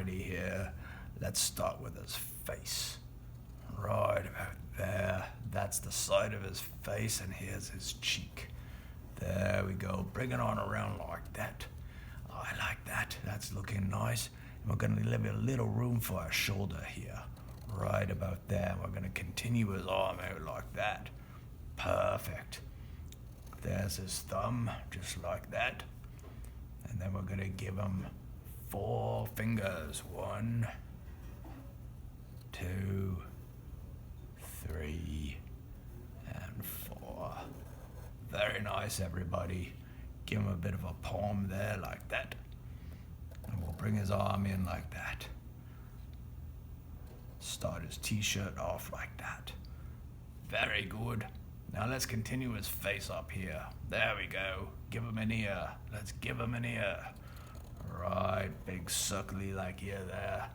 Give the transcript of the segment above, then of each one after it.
Alrighty here. Let's start with his face. Right about there. That's the side of his face, and here's his cheek. There we go. Bring it on around like that. Oh, I like that. That's looking nice. And we're going to leave a little room for a shoulder here. Right about there. We're going to continue his arm out like that. Perfect. There's his thumb, just like that. And then we're going to give him 4 fingers. 1, 2, 3, and 4. Very nice, everybody. Give him a bit of a palm there, like that. And we'll bring his arm in like that. Start his t-shirt off like that. Very good. Now let's continue his face up here. There we go. Give him an ear. Let's give him an ear. Right, big circly like ear there.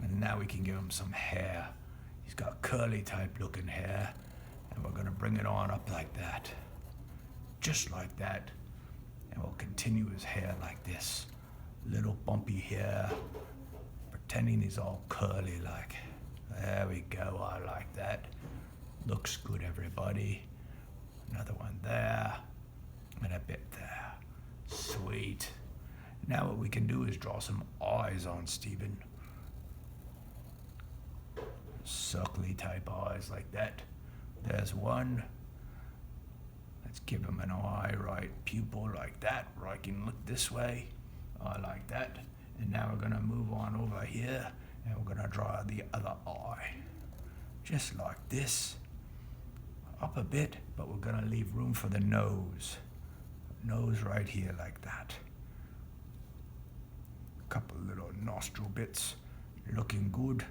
And now we can give him some hair. He's got curly type looking hair. And we're going to bring it on up like that. Just like that. And we'll continue his hair like this. Little bumpy hair. Pretending he's all curly like. There we go. I like that. Looks good, everybody. Another one there. And a bit there. Sweet. Now what we can do is draw some eyes on Stephen. Circly type eyes like that. There's one. Let's give him an eye, right pupil like that. Right, can look this way. I like that. And now we're gonna move on over here and we're gonna draw the other eye. Just like this. Up a bit, but we're gonna leave room for the nose. Nose right here like that. Couple little nostril bits. Looking good.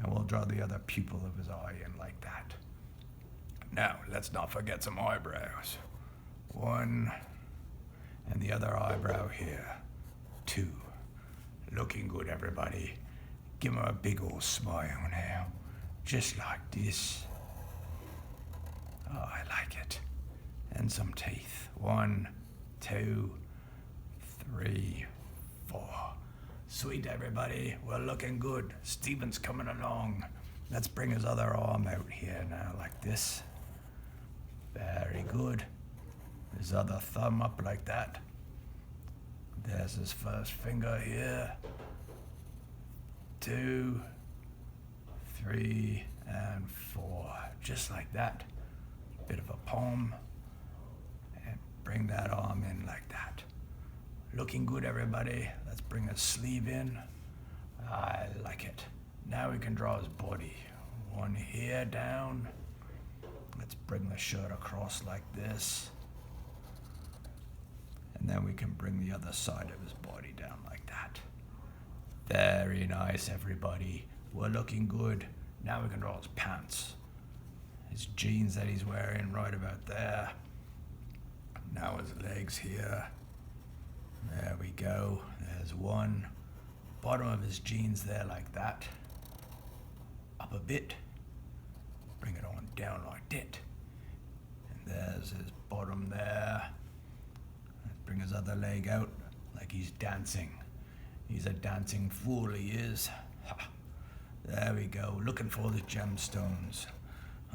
And we'll draw the other pupil of his eye in like that. Now, let's not forget some eyebrows. 1, and the other eyebrow here. 2. Looking good, everybody. Give him a big old smile now. Just like this. Oh, I like it. And some teeth. 1, 2, 3, 4. Sweet, everybody. We're looking good. Stephen's coming along. Let's bring his other arm out here now, like this. Very good. His other thumb up like that. There's his first finger here. 2, 3, and 4. Just like that. Bit of a palm. And bring that arm in like that. Looking good, everybody. Let's bring his sleeve in. I like it. Now we can draw his body. 1 here down. Let's bring the shirt across like this. And then we can bring the other side of his body down like that. Very nice, everybody. We're looking good. Now we can draw his pants. His jeans that he's wearing right about there. Now his legs here. There we go. There's 1. Bottom of his jeans there like that. Up a bit. Bring it on down like that. And there's his bottom there. Let's bring his other leg out like he's dancing. He's a dancing fool, he is. Ha. There we go. Looking for the gemstones.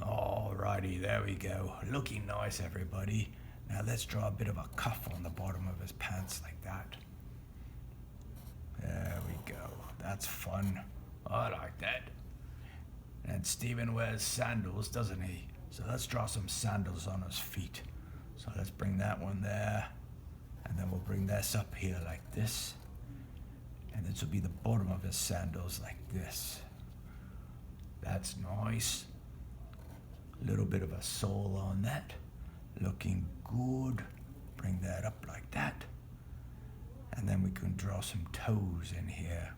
Alrighty, there we go. Looking nice, everybody. Now let's draw a bit of a cuff on the bottom of his pants like that. There we go. That's fun. I like that. And Stephen wears sandals, doesn't he? So let's draw some sandals on his feet. So let's bring that one there. And then we'll bring this up here like this. And this will be the bottom of his sandals like this. That's nice. A little bit of a sole on that. Looking good. Bring that up like that. And then we can draw some toes in here.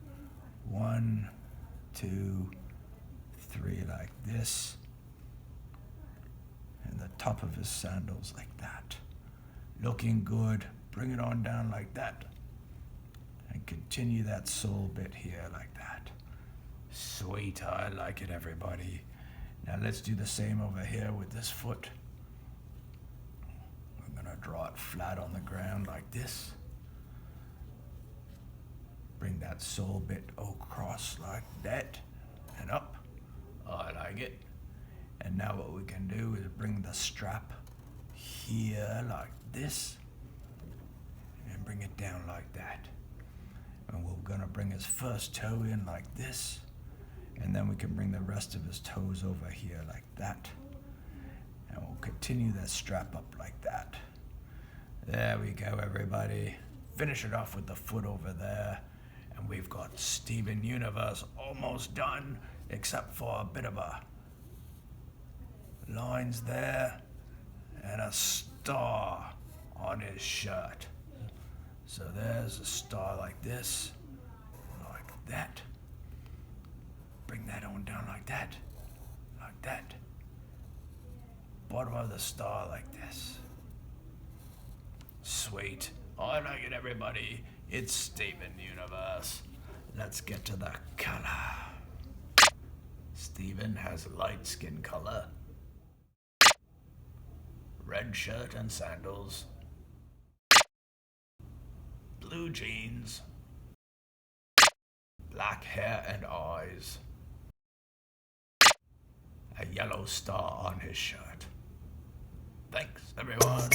1, 2, 3 like this. And the top of his sandals like that. Looking good. Bring it on down like that. And continue that sole bit here like that. Sweet, I like it, everybody. Now let's do the same over here with this foot. We're gonna draw it flat on the ground like this. Bring that sole bit across like that and up. I like it. And now what we can do is bring the strap here like this and bring it down like that. And we're gonna bring his first toe in like this, and then we can bring the rest of his toes over here like that. And we'll continue that strap up like that. There we go, everybody. Finish it off with the foot over there. And we've got Steven Universe almost done, except for a bit of a lines there and a star on his shirt. So there's a star like this, like that. Bring that on down like that, like that. Bottom of the star like this. Sweet. I like it, everybody. It's Steven Universe. Let's get to the color. Steven has light skin color, red shirt and sandals, blue jeans, black hair and eyes, a yellow star on his shirt. Thanks, everyone.